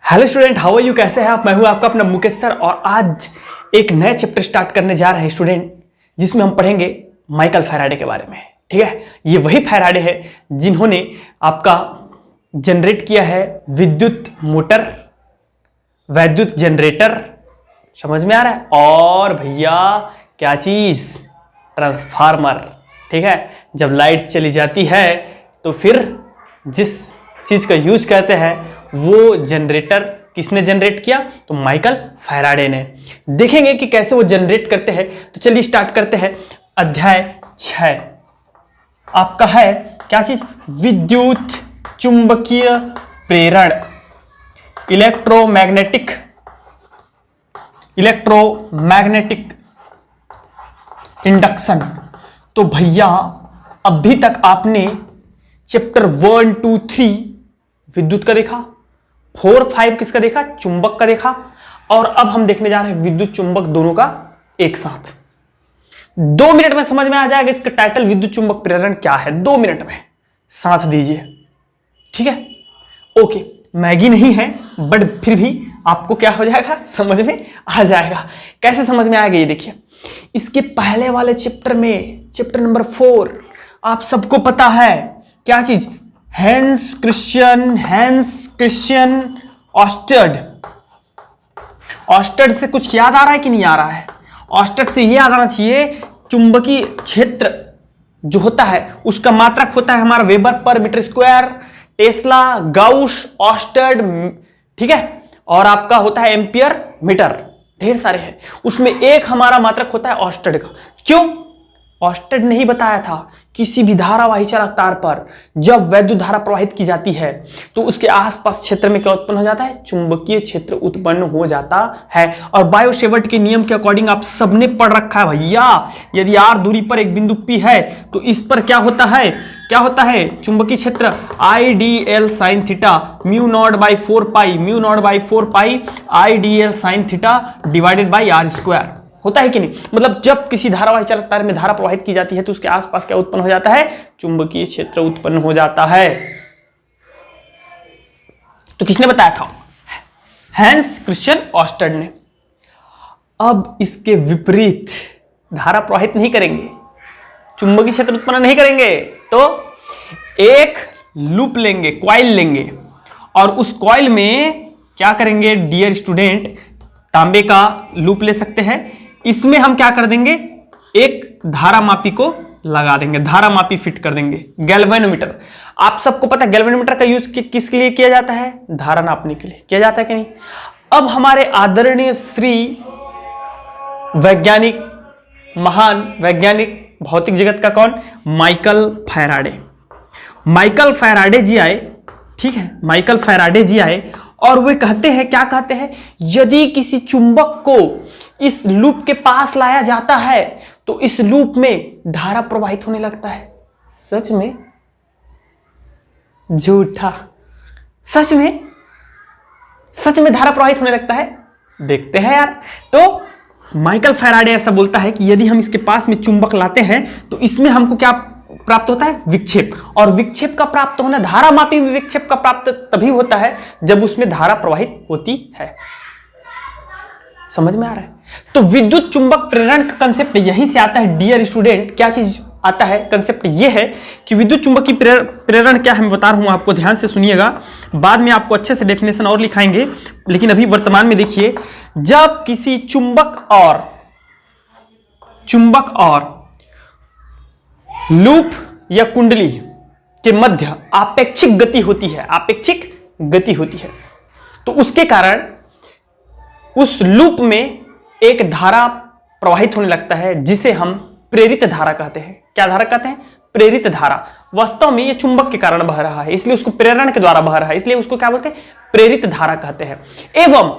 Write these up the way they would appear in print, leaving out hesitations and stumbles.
Hello student, how are you? कैसे हैं आप? मैं हूं आपका अपना मुकेश सर और आज एक नया चैप्टर स्टार्ट करने जा रहे हैं स्टूडेंट, जिसमें हम पढ़ेंगे माइकल फैराडे के बारे में। ठीक है, ये वही फैराडे है जिन्होंने आपका जनरेट किया है विद्युत मोटर, वैद्युत जनरेटर, समझ में आ रहा है? और भैया क्या चीज? ट्रांसफार्मर। ठीक है, जब लाइट चली जाती है तो फिर जिस चीज का यूज करते हैं वो जनरेटर किसने जनरेट किया? तो माइकल फैराडे ने। देखेंगे कि कैसे वो जनरेट करते हैं। तो चलिए स्टार्ट करते हैं। अध्याय 6 आपका है क्या चीज? विद्युत चुंबकीय प्रेरण, इलेक्ट्रोमैग्नेटिक इंडक्शन। तो भैया अभी तक आपने चैप्टर 1, 2, 3 विद्युत का देखा, 4, 5 किसका देखा? चुंबक का देखा। और अब हम देखने जा रहे हैं विद्युत चुंबक दोनों का एक साथ। 2 मिनट में समझ में आ जाएगा इसका टाइटल विद्युत चुंबक प्रेरण क्या है। 2 मिनट में साथ दीजिए, ठीक है? ओके, मैगी नहीं है बट फिर भी आपको क्या हो जाएगा, समझ में आ जाएगा। कैसे समझ में आएगा ये देखिए। इसके पहले वाले चैप्टर में, चैप्टर नंबर 4, आप सबको पता है क्या चीज? हैंस क्रिश्चियन ऑस्टर्ड से कुछ याद आ रहा है कि नहीं आ रहा है? ऑस्टर्ड से ये याद आना चाहिए, चुंबकीय क्षेत्र जो होता है उसका मात्रक होता है हमारा वेबर पर मीटर स्क्वायर, टेस्ला, गाउस, ऑस्टर्ड, ठीक है? और आपका होता है एम्पियर मीटर, ढेर सारे हैं। उसमें एक हमारा मात्रक होता है ऑस्टर्ड का। क्यों? ऑस्टर्ड ने ही बताया था किसी भी धारावाही चालक तार पर जब वैद्युत धारा प्रवाहित की जाती है तो उसके आसपास क्षेत्र में क्या उत्पन्न हो जाता है? चुंबकीय क्षेत्र उत्पन्न हो जाता है। और बायोसेवर्ट के नियम के अकॉर्डिंग आप सबने पढ़ रखा है भैया, यदि आर दूरी पर एक बिंदु P है तो इस पर क्या होता है? क्या होता है? चुंबकीय क्षेत्र IDL sin theta mu naught by 4 pi IDL sin theta divided by R square. होता है कि नहीं? मतलब जब किसी धारावाही चालक तार में धारा प्रवाहित की जाती है तो उसके आसपास क्या उत्पन्न हो जाता है? चुंबकीय क्षेत्र उत्पन्न हो जाता है। तो किसने बताया था? हैंस क्रिश्चियन ऑस्टर्ड ने। अब इसके विपरीत धारा प्रवाहित नहीं करेंगे, चुंबकीय क्षेत्र उत्पन्न नहीं करेंगे, तो एक लूप लेंगे, कॉइल लेंगे, और उस कॉइल में क्या करेंगे डियर स्टूडेंट? तांबे का लूप ले सकते हैं। इसमें हम क्या कर देंगे? एक धारा मापी को लगा देंगे, धारा मापी फिट कर देंगे, गैल्वेनोमीटर। आप सबको पता है गैल्वेनोमीटर का यूज किसके लिए किया जाता है? धारा नापने के लिए किया जाता है कि नहीं? अब हमारे आदरणीय श्री वैज्ञानिक, महान वैज्ञानिक भौतिक जगत का कौन? माइकल फैराडे जी आए। ठीक है, माइकल फैराडे जी आए और वे कहते हैं, क्या कहते हैं? यदि किसी चुंबक को इस लूप के पास लाया जाता है तो इस लूप में धारा प्रवाहित होने लगता है। सच में? झूठा? सच में धारा प्रवाहित होने लगता है? देखते हैं यार। तो माइकल फैराडे ऐसा बोलता है कि यदि हम इसके पास में चुंबक लाते हैं तो इसमें हमको क्या प्राप्त होता है? विक्षेप। और विक्षेप का प्राप्त होना, धारा मापी में विक्षेप का प्राप्त तभी होता है जब उसमें धारा प्रवाहित होती है। समझ में आ रहा है? तो विद्युत चुंबक प्रेरण का कंसेप्ट यहीं से आता है डियर स्टूडेंट। क्या चीज आता है? कंसेप्ट यह है कि विद्युत चुंबकीय प्रेरण क्या है मैं बता रहा हूं आपको, ध्यान से सुनिएगा। बाद में आपको अच्छे से डेफिनेशन और लिखाएंगे, लेकिन अभी वर्तमान में देखिए, जब किसी चुंबक और लूप या कुंडली के मध्य आपेक्षिक गति होती है, तो उसके कारण उस लूप में एक धारा प्रवाहित होने लगता है जिसे हम प्रेरित धारा कहते हैं। क्या धारा कहते हैं? प्रेरित धारा। वास्तव में ये चुंबक के कारण बह रहा है, इसलिए उसको प्रेरण के द्वारा बह रहा है, इसलिए उसको क्या बोलते हैं? प्रेरित धारा कहते हैं। एवं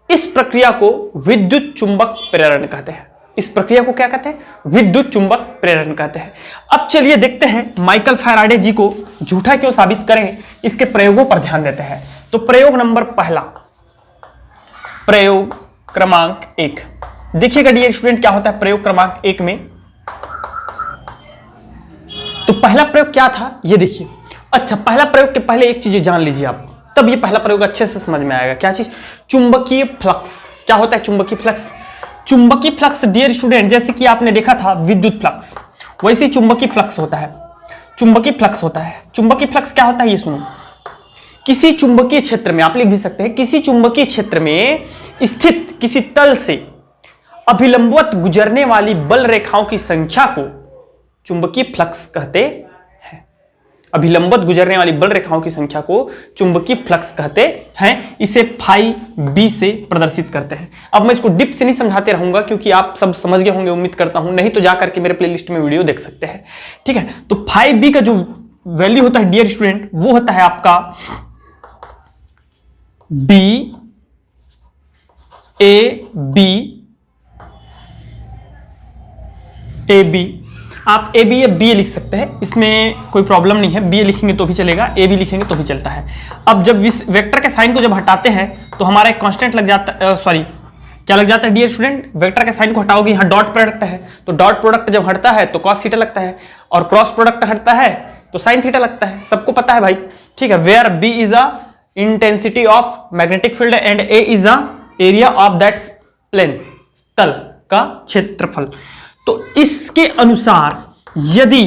इस प्रक्रिया को विद्युत चुंबक प्रेरण कहते हैं। इस प्रक्रिया को क्या कहते हैं? विद्युत चुंबक प्रेरण कहते हैं। अब चलिए देखते हैं माइकल फैराडे जी को झूठा क्यों साबित करें, इसके प्रयोगों पर ध्यान देते हैं। तो प्रयोग नंबर पहला, प्रयोग क्रमांक 1 देखिएगा डियर स्टूडेंट, क्या होता है प्रयोग क्रमांक 1 में। तो पहला प्रयोग क्या था ये देखिए। अच्छा, पहला प्रयोग के पहले एक चीज जान लीजिए आप, तब ये पहला प्रयोग अच्छे से समझ में आएगा। क्या चीज? चुंबकीय फ्लक्स। क्या होता है चुंबकीय फ्लक्स? चुंबकीय फ्लक्स डियर स्टूडेंट, जैसे कि आपने देखा था विद्युत फ्लक्स, वैसे ही चुंबकीय फ्लक्स होता है। चुंबकीय फ्लक्स होता है। चुंबकीय फ्लक्स क्या होता है ये सुनो। किसी चुंबकीय क्षेत्र में, आप लिख भी सकते हैं, किसी चुंबकीय क्षेत्र में स्थित किसी तल से अभिलंबवत गुजरने वाली बल रेखाओं की संख्या को चुंबकीय फ्लक्स कहते हैं। अभिलंबवत गुजरने वाली बल रेखाओं की संख्या को चुंबकीय फ्लक्स कहते हैं। इसे फाई बी से प्रदर्शित करते हैं। अब मैं इसको डिप से नहीं समझाते रहूंगा क्योंकि आप सब समझ गए होंगे, उम्मीद करता हूं, नहीं तो जाकर के मेरे प्लेलिस्ट में वीडियो देख सकते हैं। ठीक है, तो फाई बी का जो वैल्यू होता है डियर स्टूडेंट, वो होता है आपका बी ए बी। आप ए बी या बी लिख सकते हैं, इसमें कोई प्रॉब्लम नहीं है। बी लिखेंगे तो भी चलेगा, ए बी लिखेंगे तो भी चलता है। अब जब वेक्टर के साइन को जब हटाते हैं तो हमारा एक कांस्टेंट लग जाता है, सॉरी क्या लग जाता है डियर स्टूडेंट? वेक्टर के साइन को हटाओगे, यहाँ डॉट प्रोडक्ट है, तो डॉट प्रोडक्ट जब हटता है तो कॉस थीटा लगता है, और क्रॉस प्रोडक्ट हटता है तो साइन थीटा लगता है। सबको पता है भाई। ठीक है, where B is a intensity of magnetic field and A is a area of that plane, तल का क्षेत्रफल। तो इसके अनुसार यदि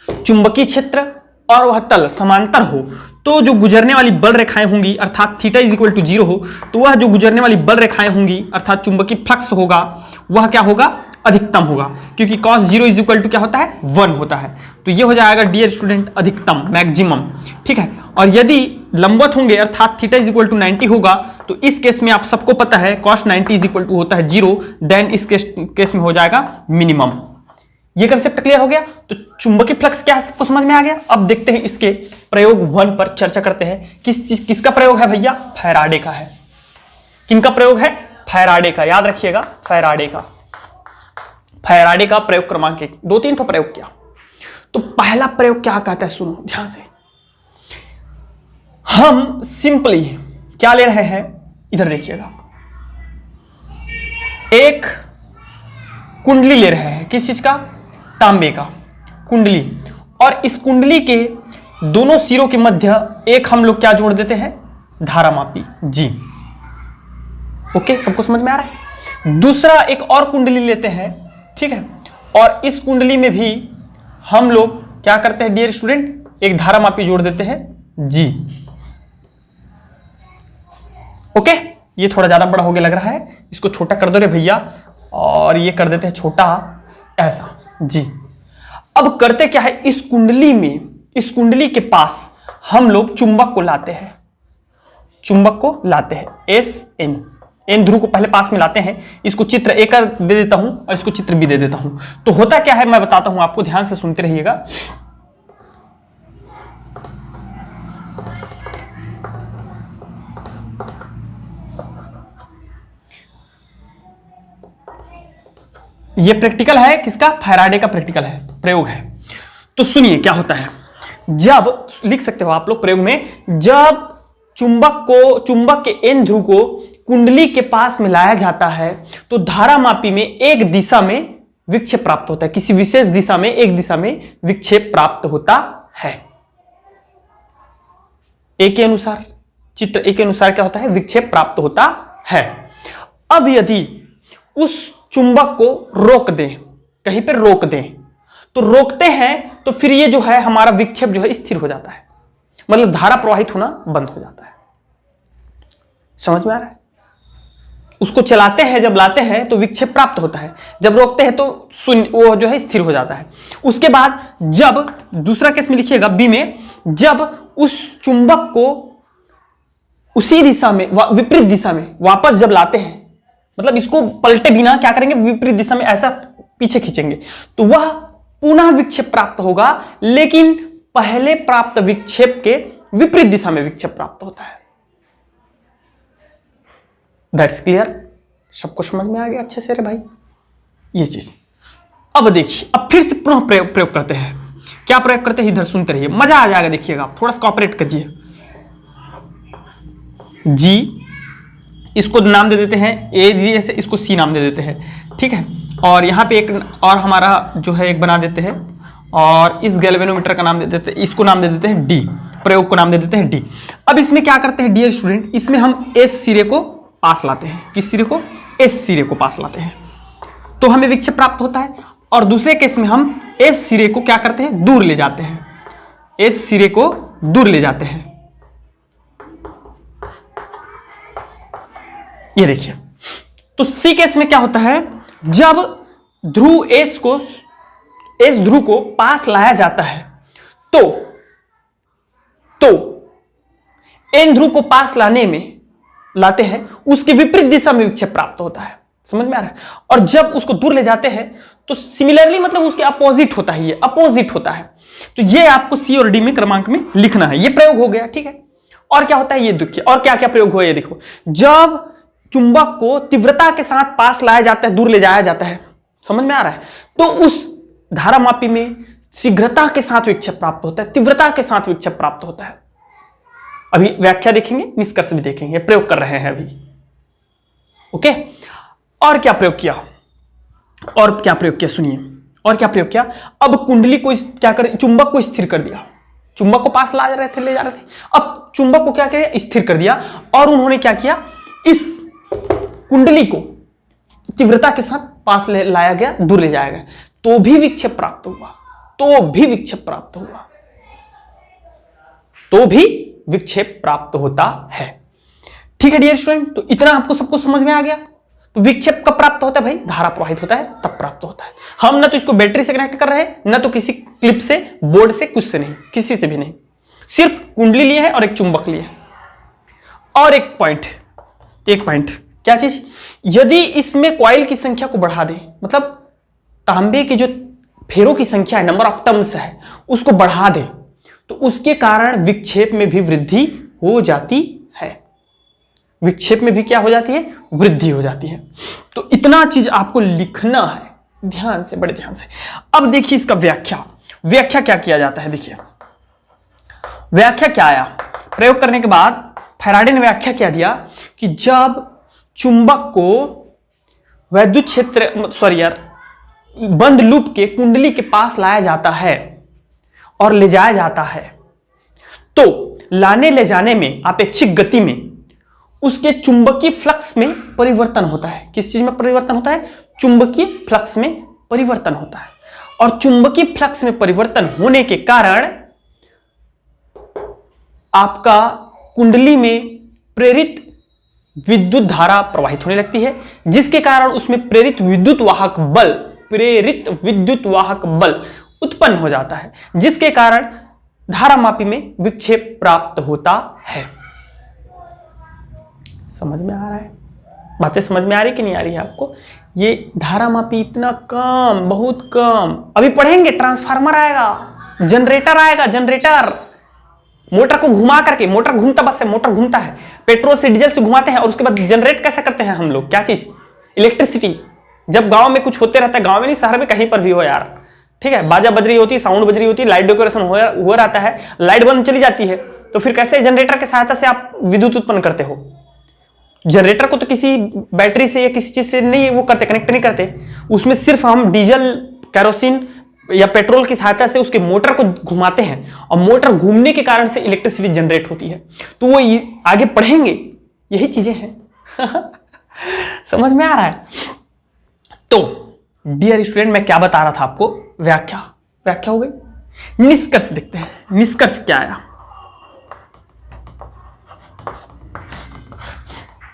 चुंबकीय क्षेत्र और वह तल समांतर हो तो जो गुजरने वाली बल रेखाएं होंगी, अर्थात थीटा इज इक्वल टू 0 हो, तो वह जो गुजरने वाली बल रेखाएं होंगी अर्थात चुंबकीय फ्लक्स होगा, वह क्या होगा? अधिकतम होगा, क्योंकि cos 0 इज इक्वल टू क्या होता है? 1 होता है। तो ये हो जाएगा डियर स्टूडेंट अधिकतम, मैक्सिमम। ठीक है, और यदि लंबवत होंगे अर्थात थीटा इज इक्वल टू 90 होगा, तो इस केस में आप सबको पता है cos 90 इज इक्वल टू होता है 0, देन इस केस में हो जाएगा मिनिमम। ये कंसेप्ट क्लियर हो गया। तो चुंबकीय फ्लक्स क्या है सबको समझ में आ गया। अब देखते हैं इसके प्रयोग 1 पर चर्चा करते हैं। किसका प्रयोग है भैया? फैराडे का है। किनका प्रयोग है? फैराडे का। याद रखिएगा, फैराडे का। फैराडे का प्रयोग क्रमांक 1। 2-3 प्रयोग किया। तो पहला प्रयोग क्या कहता है सुनो ध्यान से। हम सिंपली क्या ले रहे हैं, इधर देखिएगा, एक कुंडली ले रहे हैं। किस चीज का? तांबे का कुंडली। और इस कुंडली के दोनों सिरों के मध्य एक हम लोग क्या जोड़ देते हैं? धारामापी जी। ओके, सबको समझ में आ रहा है। दूसरा एक और कुंडली लेते हैं, ठीक है, और इस कुंडली में भी हम लोग क्या करते हैं डियर स्टूडेंट? एक धारामापी जोड़ देते हैं जी। ओके, ये थोड़ा ज्यादा बड़ा हो गया लग रहा है, इसको छोटा कर दो रे भैया, और ये कर देते हैं छोटा ऐसा जी। अब करते क्या है, इस कुंडली में, इस कुंडली के पास हम लोग चुंबक को लाते हैं। चुंबक को लाते हैं एन ध्रुव को पहले पास में लाते हैं। इसको चित्र ए कर दे देता हूं और इसको चित्र बी दे देता हूं। तो होता क्या है मैं बताता हूं आपको, ध्यान से सुनते रहिएगा। ये प्रैक्टिकल है, किसका? फैराडे का प्रैक्टिकल है, प्रयोग है। तो सुनिए क्या होता है। जब लिख सकते हो आप लोग प्रयोग में, जब चुंबक के एन ध्रुव को कुंडली के पास मिलाया जाता है तो धारामापी में एक दिशा में विक्षेप प्राप्त होता है। किसी विशेष दिशा में, एक दिशा में विक्षेप प्राप्त होता है। ए के अनुसार, चित्र ए के अनुसार क्या होता है? विक्षेप प्राप्त होता है। अब यदि उस चुंबक को रोक दें, कहीं पर रोक दें, तो रोकते हैं तो फिर ये जो है हमारा विक्षेप जो है स्थिर हो जाता है, मतलब धारा प्रवाहित होना बंद हो जाता है। समझ में आ रहा है? उसको चलाते हैं, जब लाते हैं तो विक्षेप प्राप्त होता है, जब रोकते हैं तो वो जो है स्थिर हो जाता है। उसके बाद जब दूसरा केस में लिखिएगा बी में, जब उस चुंबक को उसी दिशा में, विपरीत दिशा में वापस जब लाते हैं, मतलब इसको पलटे बिना क्या करेंगे, विपरीत दिशा में ऐसा पीछे खींचेंगे, तो वह पुनः विक्षेप प्राप्त होगा, लेकिन पहले प्राप्त विक्षेप के विपरीत दिशा में विक्षेप प्राप्त होता है। That's clear? सबको समझ में आ गया अच्छे से रे भाई ये चीज। अब देखिए, अब फिर से पुनः प्रयोग करते हैं। क्या प्रयोग करते हैं इधर सुनते रहिए, मजा आ जाएगा। देखिएगा आप थोड़ा सा कॉपरेट कीजिए। जी, इसको नाम दे देते हैं ए जी, ऐसे इसको सी नाम दे देते हैं, ठीक है। और यहाँ पे एक और हमारा जो है एक बना देते हैं, और इस गैल्वेनोमीटर का नाम दे देते हैं, इसको नाम दे देते हैं डी, प्रयोग को नाम दे देते हैं डी। अब इसमें क्या करते हैं डियर स्टूडेंट, इसमें हम एस सिरे को पास लाते हैं। किस सिरे को? एस सिरे को पास लाते हैं, तो हमें विक्षेप प्राप्त होता है। और दूसरे केस में हम एस सिरे को क्या करते हैं? दूर ले जाते हैं। एस सिरे को दूर ले जाते हैं। ये देखिए, तो सी केस में क्या होता है, जब ध्रुव एस ध्रुव को पास लाया जाता है तो एन ध्रुव को पास लाते हैं, उसके विपरीत दिशा में विक्षेप प्राप्त होता है। समझ में आ रहा है? और जब उसको दूर ले जाते हैं तो सिमिलरली मतलब उसके अपोजिट होता है, ये अपोजिट होता है। तो ये आपको सी और डी में क्रमांक में लिखना है। ये प्रयोग हो गया, ठीक है। और क्या होता है ये देखिए, और क्या क्या प्रयोग हुआ ये देखो। जब चुंबक को तीव्रता के साथ पास लाया जाता है, दूर ले जाया जाता है, समझ में आ रहा है, तो उस धारामापी में शीघ्रता के साथ विक्षेप प्राप्त होता है, तीव्रता के साथ विक्षेप प्राप्त होता है। अभी व्याख्या देखेंगे, निष्कर्ष भी देखेंगे, प्रयोग कर रहे हैं अभी। ओके, और क्या प्रयोग किया? और क्या प्रयोग किया सुनिए, और क्या प्रयोग किया। अब कुंडली को क्या कर, चुंबक को स्थिर कर दिया। चुंबक को पास ले जा रहे थे, अब चुंबक को क्या किया? स्थिर कर दिया। और उन्होंने क्या किया, इस कुंडली को तीव्रता के साथ पास लाया गया, दूर ले जाया गया, तो भी विक्षेप प्राप्त हुआ, तो भी विक्षेप प्राप्त हुआ, तो भी विक्षेप प्राप्त होता है। ठीक है डियर स्टूडेंट, तो इतना आपको सब कुछ समझ में आ गया। तो विक्षेप कब प्राप्त होता है भाई? धारा प्रवाहित होता है तब प्राप्त होता है। हम ना तो इसको बैटरी से कनेक्ट कर रहे हैं, ना तो किसी क्लिप से, बोर्ड से, कुछ से नहीं, किसी से भी नहीं, सिर्फ कुंडली लिए है और एक चुंबक लिए है। और एक पॉइंट क्या चीज, यदि इसमें कॉइल की संख्या को बढ़ा दें, मतलब तांबे के जो फेरों की संख्या है, नंबर ऑफ टर्म्स है, उसको बढ़ा दें, तो उसके कारण विक्षेप में भी वृद्धि हो जाती है। विक्षेप में भी क्या हो जाती है? वृद्धि हो जाती है। तो इतना चीज आपको लिखना है ध्यान से, बड़े ध्यान से। अब देखिए इसका व्याख्या क्या किया जाता है। देखिए व्याख्या क्या आया, प्रयोग करने के बाद फैराडे ने व्याख्या क्या दिया कि जब चुंबक को वैद्युत क्षेत्र बंद लूप के कुंडली के पास लाया जाता है और ले जाया जाता है, तो लाने ले जाने में आपेक्षिक गति में उसके चुंबकीय फ्लक्स में परिवर्तन होता है। किस चीज में परिवर्तन होता है? चुंबकीय फ्लक्स में परिवर्तन होता है। और चुंबकीय फ्लक्स में परिवर्तन होने के कारण आपका कुंडली में प्रेरित विद्युत धारा प्रवाहित होने लगती है, जिसके कारण उसमें प्रेरित विद्युत वाहक बल उत्पन्न हो जाता है, जिसके कारण धारामापी में विक्षेप प्राप्त होता है। समझ में आ रहा है? बातें समझ में आ रही कि नहीं आ रही है आपको? ये धारामापी इतना कम, बहुत कम। अभी पढ़ेंगे, ट्रांसफार्मर आएगा, जनरेटर आएगा, जनरेटर मोटर को घुमा करके, मोटर घूमता, बस से मोटर घूमता है, पेट्रोल से डीजल से घुमाते हैं और उसके बाद जनरेट कैसे करते हैं हम लोग? क्या चीज? इलेक्ट्रिसिटी। जब गांव में कुछ होते रहता है, गांव में नहीं शहर में कहीं पर भी हो यार, ठीक है, बाजा बज रही होती है, साउंड बज रही होती है, लाइट डेकोरेशन हो रहता है, लाइट बंद चली जाती है, तो फिर कैसे जनरेटर की सहायता से आप विद्युत उत्पन्न करते हो? जनरेटर को तो किसी बैटरी से या किसी चीज से नहीं वो करते, कनेक्ट नहीं करते, उसमें सिर्फ हम डीजल, केरोसिन या पेट्रोल की सहायता से उसके मोटर को घुमाते हैं और मोटर घूमने के कारण से इलेक्ट्रिसिटी जनरेट होती है। तो वो आगे पढ़ेंगे, यही चीजें हैं। समझ में आ रहा है? तो डियर स्टूडेंट, मैं क्या बता रहा था आपको? व्याख्या हो गई। निष्कर्ष देखते हैं, निष्कर्ष क्या आया।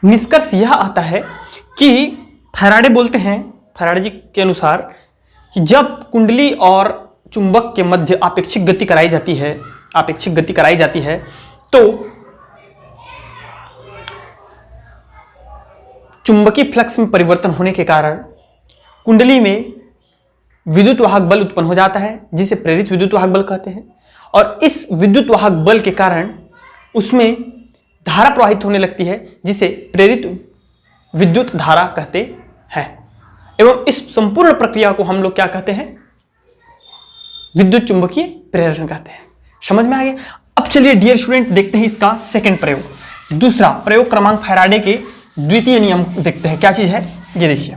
निष्कर्ष यह आता है कि फैराडे बोलते हैं, फैराडे जी के अनुसार, कि जब कुंडली और चुंबक के मध्य आपेक्षिक गति कराई जाती है, तो चुंबकीय फ्लक्स में परिवर्तन होने के कारण कुंडली में विद्युत वाहक बल उत्पन्न हो जाता है, जिसे प्रेरित विद्युत वाहक बल कहते हैं। और इस विद्युत वाहक बल के कारण उसमें धारा प्रवाहित होने लगती है, जिसे प्रेरित विद्युत धारा कहते हैं। एवं इस संपूर्ण प्रक्रिया को हम लोग क्या कहते हैं? विद्युत चुंबकीय प्रेरण कहते हैं। समझ में आ गया? अब चलिए डियर स्टूडेंट, देखते हैं इसका सेकंड प्रयोग। दूसरा प्रयोग क्रमांक फैराडे के द्वितीय नियम देखते हैं, क्या चीज है ये देखिए।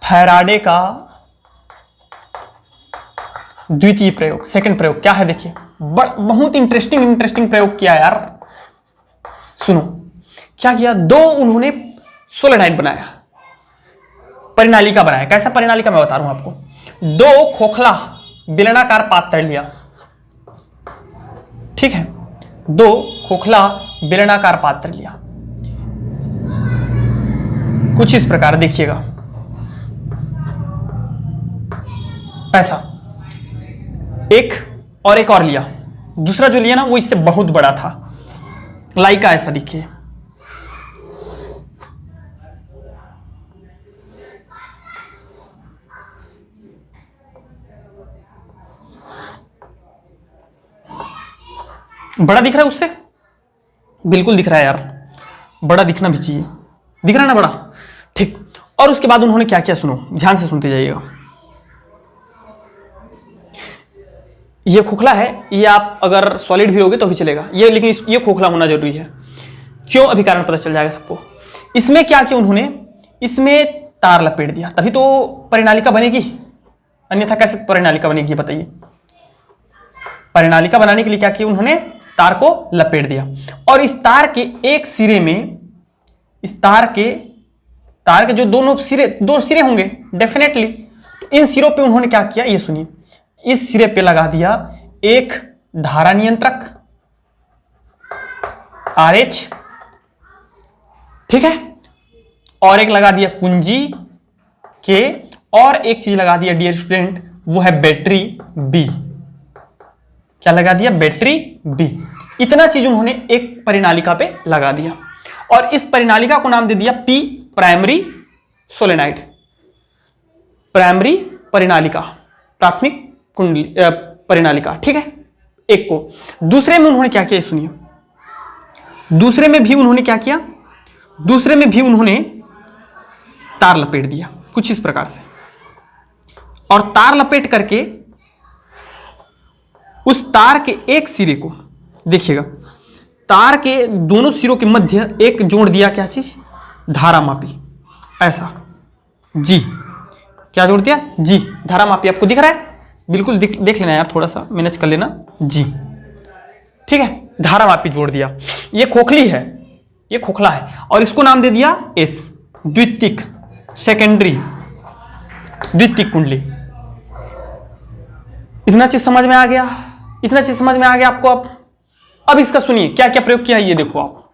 फैराडे का द्वितीय प्रयोग, सेकंड प्रयोग क्या है देखिए, बहुत इंटरेस्टिंग प्रयोग किया यार। सुनो क्या किया, दो उन्होंने सोलेनाइड बनाया, परिनालिका बनाया। कैसा परिनालिका मैं बता रहा हूं आपको। दो खोखला बेलनाकार पात्र लिया, ठीक है, दो खोखला बेलनाकार पात्र लिया, कुछ इस प्रकार देखिएगा, ऐसा एक और लिया। दूसरा जो लिया ना वो इससे बहुत बड़ा था, लाइका ऐसा देखिए, बड़ा दिख रहा है उससे, बिल्कुल दिख रहा है यार, बड़ा दिखना भी चाहिए, दिख रहा है ना बड़ा, ठीक। और उसके बाद उन्होंने क्या किया, सुनो ध्यान से सुनते जाइएगा। ये खोखला है, ये आप अगर सॉलिड भी होगे तो भी चलेगा ये, लेकिन ये खोखला होना जरूरी है। क्यों, अभी कारण पता चल जाएगा सबको। इसमें क्या किया उन्होंने, इसमें तार लपेट दिया, तभी तो परिनालिका बनेगी, अन्यथा कैसे परिनालिका बनेगी बताइए। परिनालिका बनाने के लिए क्या किया उन्होंने, तार को लपेट दिया, और इस तार के एक सिरे में, इस तार के जो दो सिरे होंगे डेफिनेटली, तो इन सिरों पे उन्होंने क्या किया ये सुनिए, इस सिरे पे लगा दिया एक धारा नियंत्रक RH, ठीक है, और एक लगा दिया कुंजी K, और एक चीज लगा दिया डियर स्टूडेंट, वो है बैटरी B। क्या लगा दिया, बैटरी B। इतना चीज उन्होंने एक परिनालिका पे लगा दिया, और इस परिनालिका को नाम दे दिया P, प्राइमरी सोलेनाइड, प्राइमरी परिनालिका, प्राथमिक कुंडली परिनालिका, ठीक है, एक को। दूसरे में उन्होंने क्या किया सुनिए, दूसरे में भी उन्होंने क्या किया, दूसरे में भी उन्होंने तार लपेट दिया कुछ इस प्रकार से, और तार लपेट करके उस तार के एक सिरे को देखिएगा, तार के दोनों सिरों के मध्य एक जोड़ दिया, क्या चीज, धारा मापी, ऐसा जी, क्या जोड़ दिया जी, धारा मापी। आपको दिख रहा है, बिल्कुल देख लेना यार, थोड़ा सा मैनेज कर लेना जी, ठीक है, धारा मापी जोड़ दिया। ये खोखली है, ये खोखला है, और इसको नाम दे दिया S, द्वितीयक, सेकेंडरी द्वितीयक कुंडली। इतना चीज समझ में आ गया, इतना चीज समझ में आ गया आपको। अब इसका सुनिए क्या क्या प्रयोग किया ये देखो आप,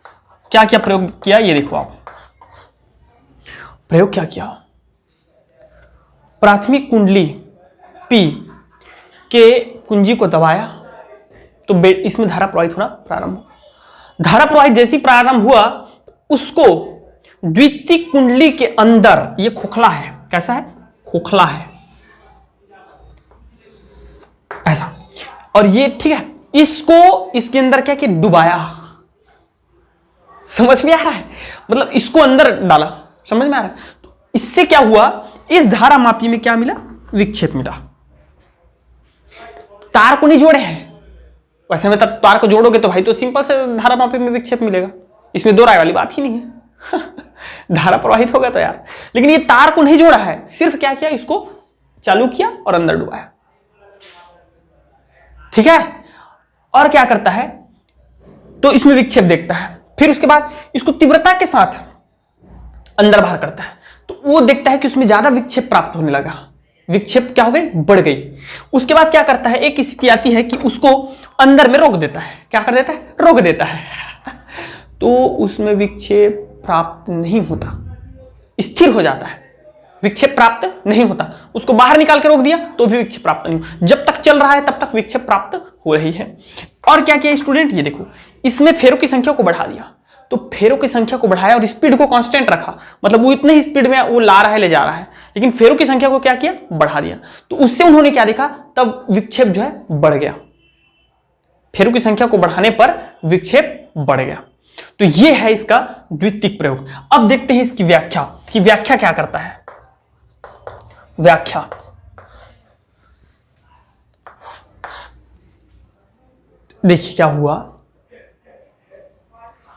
क्या क्या प्रयोग किया ये देखो आप। प्रयोग क्या किया, प्राथमिक कुंडली P के कुंजी को दबाया तो इसमें धारा प्रवाहित होना प्रारंभ हुआ। धारा प्रवाहित जैसी प्रारंभ हुआ, उसको द्वितीयक कुंडली के अंदर, ये खोखला है, कैसा है, खोखला है ऐसा, और ये ठीक है, इसको इसके अंदर क्या किया, डुबाया। समझ में आ रहा है, मतलब इसको अंदर डाला, समझ में आ रहा है। तो इससे क्या हुआ, इस धारा मापी में क्या मिला, विक्षेप मिला। तार को नहीं जोड़े हैं, वैसे में तब तार को जोड़ोगे तो भाई तो सिंपल से धारा मापी में विक्षेप मिलेगा, इसमें दो राय वाली बात ही नहीं है धारा प्रवाहित होगा तो यार, लेकिन ये तार को नहीं जोड़ा है, सिर्फ क्या किया, इसको चालू किया और अंदर डुबाया, ठीक है। और क्या करता है, तो इसमें विक्षेप देखता है, फिर उसके बाद इसको तीव्रता के साथ अंदर बाहर करता है, तो वो देखता है कि उसमें ज्यादा विक्षेप प्राप्त होने लगा, विक्षेप क्या हो गई, बढ़ गई। उसके बाद क्या करता है, एक स्थिति आती है कि उसको अंदर में रोक देता है, क्या कर देता है, रोक देता है तो उसमें विक्षेप प्राप्त नहीं होता, स्थिर हो जाता है, विक्षेप प्राप्त नहीं होता। उसको बाहर निकाल के रोक दिया तो भी विक्षेप प्राप्त नहीं हो, जब तक चल रहा है तब तक विक्षेप प्राप्त हो रही है। और क्या किया स्टूडेंट, ये देखो, इसमें फेरों की संख्या को बढ़ा दिया, तो फेरों की संख्या को बढ़ाया और स्पीड को कांस्टेंट रखा, मतलब वो इतने ही स्पीड में वो ला रहा है, ले जा रहा है, लेकिन फेरों की संख्या को क्या किया, बढ़ा दिया। तो उससे उन्होंने क्या देखा, तब विक्षेप जो है बढ़ गया, फेरों की संख्या को बढ़ाने पर विक्षेप बढ़ गया। तो ये है इसका द्वितीयक प्रयोग। अब देखते हैं इसकी व्याख्या, कि व्याख्या क्या करता है। व्याख्या, देखिए क्या हुआ,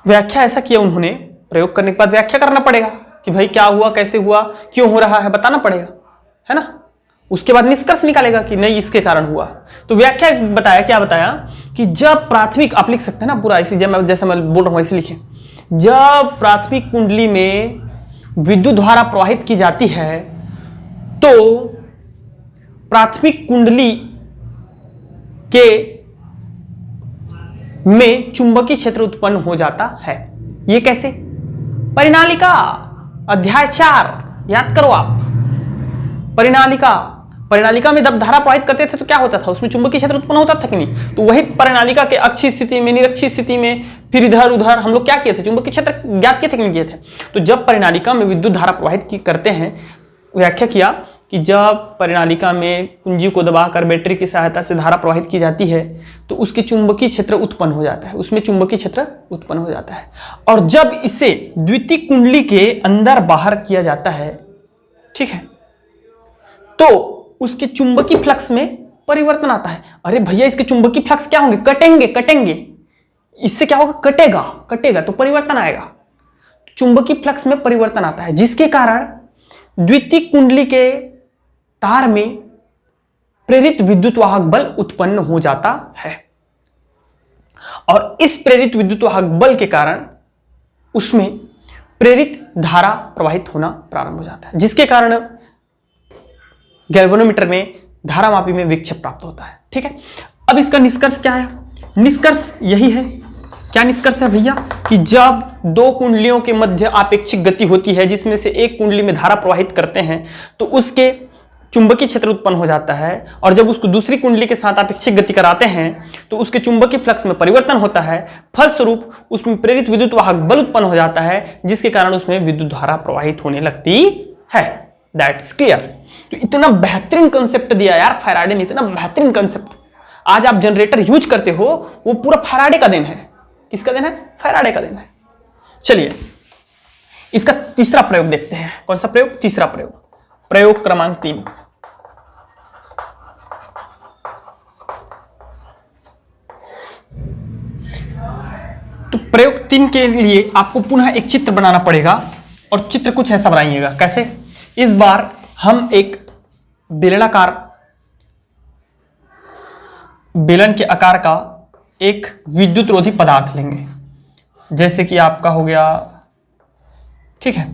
व्याख्या ऐसा किया उन्होंने, प्रयोग करने के बाद व्याख्या करना पड़ेगा कि भाई क्या हुआ, कैसे हुआ, क्यों हो रहा है, बताना पड़ेगा, है ना। उसके बाद निष्कर्ष निकालेगा कि नहीं इसके कारण हुआ। तो व्याख्या बताया, क्या बताया कि जब प्राथमिक, आप लिख सकते हैं ना पूरा इसी, जैसे मैं बोल रहा हूं वैसे लिखें, जब प्राथमिक कुंडली में विद्युत धारा प्रवाहित की जाती है तो प्राथमिक कुंडली के में चुंबकीय क्षेत्र उत्पन्न हो जाता है। ये कैसे? परिनालिका अध्याय 4 याद करो आप। परिनालिका में जब धारा प्रवाहित करते थे तो क्या होता था, उसमें चुंबकीय क्षेत्र उत्पन्न होता था कि नहीं? तो वही परिनालिका के अक्षीय स्थिति में, निरक्षीय स्थिति में, फिर इधर उधर हम लोग क्या किए थे, चुंबकीय क्षेत्र ज्ञात किए थे कि नहीं किए थे? तो जब परिनालिका में विद्युत धारा प्रवाहित करते हैं, व्याख्या किया कि जब परिनालिका में कुंजी को दबाकर बैटरी की सहायता से धारा प्रवाहित की जाती है तो उसके चुंबकीय क्षेत्र उत्पन्न हो जाता है, उसमें चुंबकीय क्षेत्र उत्पन्न हो जाता है। और जब इसे द्वितीयक कुंडली के अंदर बाहर किया जाता है, ठीक है, तो उसके चुंबकीय फ्लक्स में परिवर्तन आता है। अरे भैया इसके चुंबकीय फ्लक्स क्या होंगे? कटेंगे। इससे क्या होगा? कटेगा तो परिवर्तन आएगा। चुंबकीय फ्लक्स में परिवर्तन आता है, जिसके कारण द्वितीयक कुंडली के तार में प्रेरित विद्युत वाहक बल उत्पन्न हो जाता है। और इस प्रेरित विद्युत वाहक बल के कारण उसमें प्रेरित धारा प्रवाहित होना प्रारंभ हो जाता है, जिसके कारण गैल्वेनोमीटर में धारामापी में विक्षेप प्राप्त होता है। ठीक है, अब इसका निष्कर्ष क्या है? निष्कर्ष यही है। क्या निष्कर्ष है भैया? कि जब दो कुंडलियों के मध्य आपेक्षिक गति होती है, जिसमें से एक कुंडली में धारा प्रवाहित करते हैं तो उसके चुंबकीय क्षेत्र उत्पन्न हो जाता है, और जब उसको दूसरी कुंडली के साथ आपेक्षिक गति कराते हैं तो उसके चुंबकीय फ्लक्स में परिवर्तन होता है। फलस्वरूप उसमें प्रेरित विद्युत वाहक बल उत्पन्न हो जाता है, जिसके कारण उसमें विद्युत धारा प्रवाहित होने लगती है। That's clear. तो इतना बेहतरीन कंसेप्ट दिया यार फैराडे ने, इतना बेहतरीन कंसेप्ट। आज आप जनरेटर यूज करते हो, वो पूरा फैराडे का देन है। किसका देन है? फैराडे का देन है। चलिए इसका तीसरा प्रयोग देखते हैं। कौन सा प्रयोग? तीसरा प्रयोग, प्रयोग क्रमांक 3। तो प्रयोग 3 के लिए आपको पुनः एक चित्र बनाना पड़ेगा, और चित्र कुछ ऐसा बनाइएगा। कैसे? इस बार हम एक बेलनाकार, बेलन के आकार का एक विद्युत रोधी पदार्थ लेंगे, जैसे कि आपका हो गया, ठीक है,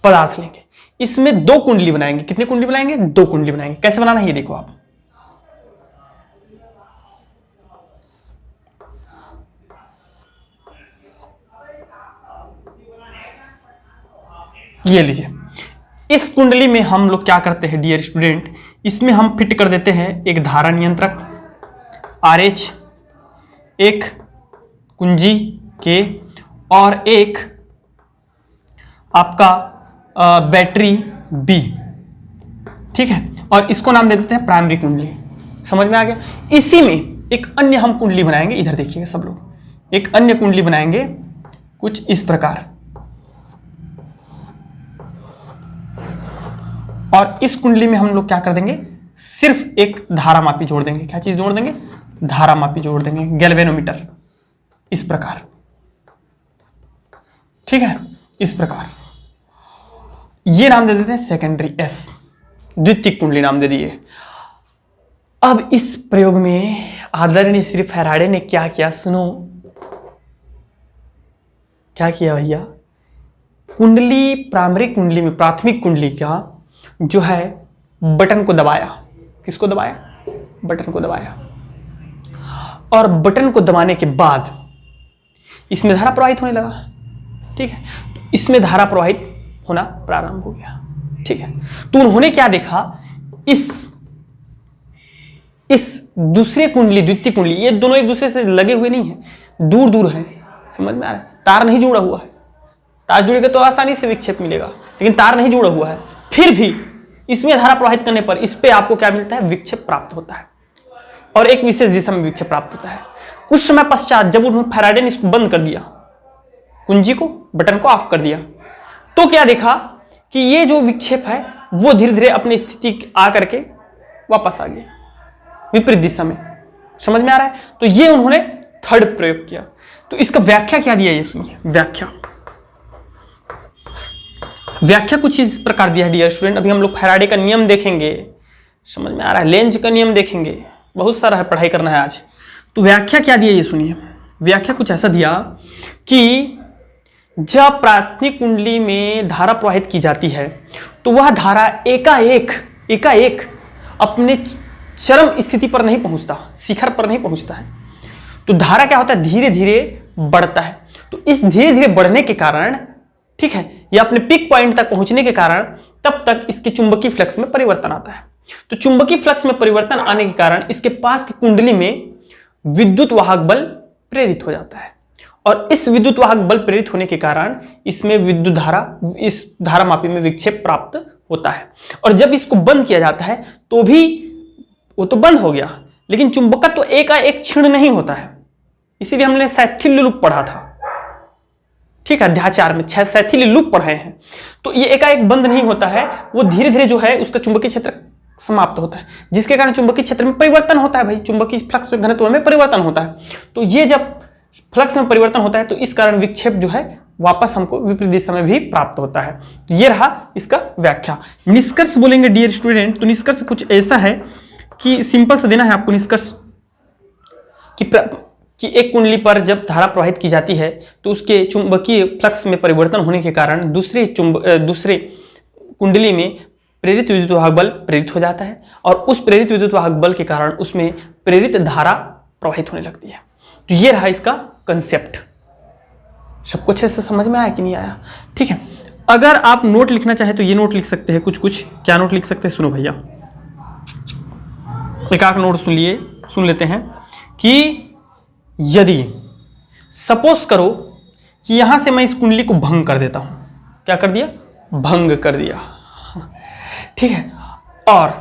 पदार्थ लेंगे। इसमें 2 कुंडली बनाएंगे। कितनी कुंडली बनाएंगे? 2 कुंडली बनाएंगे। कैसे बनाना है ये देखो आप। ये लीजिए, इस कुंडली में हम लोग क्या करते हैं डियर स्टूडेंट, इसमें हम फिट कर देते हैं एक धारा नियंत्रक RH, एक कुंजी K, और एक आपका बैटरी B। ठीक है, और इसको नाम दे देते हैं प्राइमरी कुंडली। समझ में आ गया? इसी में एक अन्य हम कुंडली बनाएंगे। इधर देखिएगा सब लोग, एक अन्य कुंडली बनाएंगे कुछ इस प्रकार, और इस कुंडली में हम लोग क्या कर देंगे? सिर्फ एक धारामापी जोड़ देंगे। क्या चीज जोड़ देंगे? धारामापी जोड़ देंगे, गैल्वेनोमीटर, इस प्रकार। ठीक है, इस प्रकार। ये नाम दे देते हैं सेकेंडरी S, द्वितीयक कुंडली नाम दे दिए। अब इस प्रयोग में आदरणीय श्री फैराडे ने क्या किया सुनो। क्या किया भैया? कुंडली, प्राइमरी कुंडली में प्राथमिक कुंडली का जो है बटन को दबाया। किसको दबाया? बटन को दबाया। और बटन को दबाने के बाद इसमें धारा प्रवाहित होने लगा। ठीक है, तो इसमें धारा प्रवाहित होना प्रारंभ हो गया। ठीक है, तो उन्होंने क्या देखा, इस दूसरे कुंडली, द्वितीय कुंडली, ये दोनों एक दूसरे से लगे हुए नहीं है, दूर दूर है। समझ में आ रहा है? तार नहीं जुड़ा हुआ है। तार जुड़ेगा तो आसानी से विक्षेप मिलेगा, लेकिन तार नहीं जुड़ा हुआ है। फिर भी इसमें धारा प्रवाहित करने पर इस पे आपको क्या मिलता है? विक्षेप प्राप्त होता है, और एक विशेष दिशा में विक्षेप प्राप्त होता है। कुछ समय पश्चात जब उन्होंने फैराडे ने इसको बंद कर दिया, कुंजी को, बटन को ऑफ कर दिया, तो क्या देखा कि ये जो विक्षेप है वो धीरे धीरे अपनी स्थिति आकर के वापस आ गया विपरीत दिशा में। समझ में आ रहा है? तो ये उन्होंने थर्ड प्रयोग किया। तो इसका व्याख्या क्या दिया ये सुनिए। व्याख्या कुछ इस प्रकार दिया है डियर स्टूडेंट। अभी हम लोग फैराडे का नियम देखेंगे, समझ में आ रहा है? लेंज का नियम देखेंगे, बहुत सारा है, पढ़ाई करना है आज। तो व्याख्या क्या दी है ये सुनिए। व्याख्या कुछ ऐसा दिया कि जब प्राथमिक कुंडली में धारा प्रवाहित की जाती है तो वह धारा एकाएक अपने चरम स्थिति पर नहीं पहुंचता, शिखर पर नहीं पहुंचता है। तो धारा क्या होता है, धीरे धीरे बढ़ता है। तो इस धीरे धीरे बढ़ने के कारण, ठीक है, या अपने पीक पॉइंट तक पहुंचने के कारण तब तक इसके चुंबकीय फ्लक्स में परिवर्तन आता है। तो चुंबकीय फ्लक्स में परिवर्तन आने के कारण इसके पास की कुंडली में विद्युत वाहक बल प्रेरित हो जाता है, और इस विद्युत वाहक बल प्रेरित होने के कारण इसमें विद्युत धारा, इस धारामापी में विक्षेप प्राप्त होता है। और जब इसको बंद किया जाता है तो भी वो तो बंद हो गया, लेकिन चुंबकत्व तो एकाएक क्षीण नहीं होता है। इसीलिए हमने शैथिल्य लूप पढ़ा था, ठीक है, अध्याय 4 में शैथिल्य लूप पढ़े हैं। तो ये एकाएक बंद नहीं होता है, वो धीरे धीरे जो है उसका चुंबकीय क्षेत्र समाप्त होता है, जिसके कारण चुंबकीय क्षेत्र में परिवर्तन होता है। भाई चुंबकीय फ्लक्स में घनत्व में परिवर्तन होता है। तो ये जब फ्लक्स में परिवर्तन होता है तो इस कारण विक्षेप जो है वापस हमको विपरीत दिशा में भी प्राप्त होता है। तो ये रहा इसका व्याख्या। निष्कर्ष बोलेंगे डियर स्टूडेंट, तो निष्कर्ष कुछ ऐसा है कि सिंपल से देना है आपको निष्कर्ष कि एक कुंडली पर जब धारा प्रवाहित की जाती है तो उसके चुंबकीय फ्लक्स में परिवर्तन होने के कारण दूसरे कुंडली में प्रेरित विद्युत वाहक बल प्रेरित हो जाता है, और उस प्रेरित विद्युत वाहक बल के कारण उसमें प्रेरित धारा प्रवाहित होने लगती है। तो ये रहा इसका कंसेप्ट। सब कुछ ऐसे समझ में आया कि नहीं आया? ठीक है, अगर आप नोट लिखना चाहे तो ये नोट लिख सकते हैं। कुछ क्या नोट लिख सकते हैं, सुनो भैया, एक आख नोट सुन लेते हैं कि यदि सपोज करो कि यहां से मैं इस कुंडली को भंग कर देता हूं, क्या कर दिया, भंग कर दिया, ठीक है, और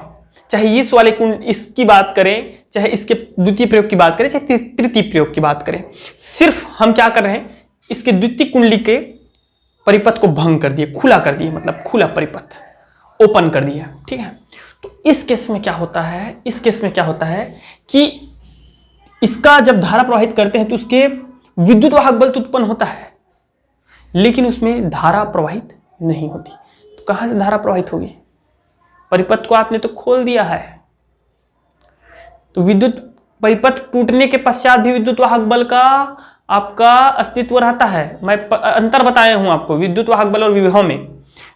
चाहे इस वाले कुंड इसकी बात करें, चाहे इसके द्वितीय प्रयोग की बात करें, चाहे तृतीय प्रयोग की बात करें, सिर्फ हम क्या कर रहे हैं, इसके द्वितीय कुंडली के परिपथ को भंग कर दिए, खुला कर दिए, मतलब खुला परिपथ ओपन कर दिया, ठीक है। तो इस केस में क्या होता है, इस केस में क्या होता है कि इसका जब धारा प्रवाहित करते हैं तो उसके विद्युत वाहक बल तो उत्पन्न होता है, लेकिन उसमें धारा प्रवाहित नहीं होती। तो कहां से धारा प्रवाहित होगी, परिपथ को आपने तो खोल दिया है। तो विद्युत परिपथ टूटने के पश्चात भी विद्युत वाहक बल का आपका अस्तित्व रहता है। मैं अंतर बताया हूं आपको, विद्युत वाहक बल और विभव में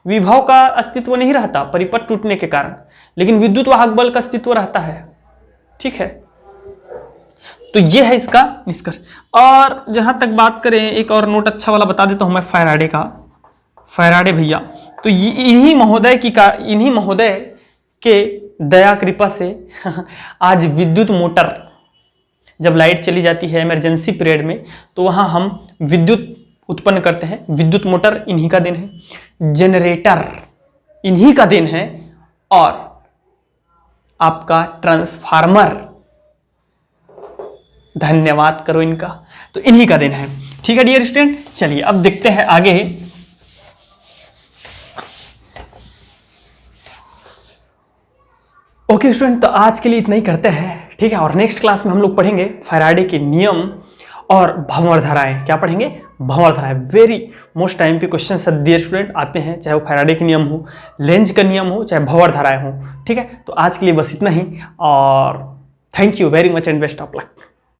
विभव का अस्तित्व नहीं रहता परिपथ टूटने के कारण, लेकिन विद्युत वाहक बल का अस्तित्व रहता है, ठीक है। तो ये है इसका निष्कर्ष। और जहां तक बात करें, एक और नोट अच्छा वाला बता देता हूं मैं फैराडे का, फैराडे भैया, तो इन्हीं महोदय के दया कृपा से आज विद्युत मोटर, जब लाइट चली जाती है इमरजेंसी पीरियड में, तो वहां हम विद्युत उत्पन्न करते हैं। विद्युत मोटर इन्हीं का दिन है, जनरेटर इन्हीं का दिन है, और आपका ट्रांसफार्मर, धन्यवाद करो इनका, तो इन्हीं का दिन है, ठीक है डियर स्टूडेंट। चलिए अब देखते हैं आगे। ओके स्टूडेंट, तो आज के लिए इतना ही करते हैं, ठीक है। और नेक्स्ट क्लास में हम लोग पढ़ेंगे फैराडे के नियम और भंवर धाराएं। क्या पढ़ेंगे, भंवर धाराएं। वेरी मोस्ट टाइम पे क्वेश्चन सब डियर स्टूडेंट आते हैं, चाहे वो फैराडे के नियम हो, लेंज का नियम हो, चाहे भंवर धाराएं हो, ठीक है। तो आज के लिए बस इतना ही, और thank you very much and best of luck.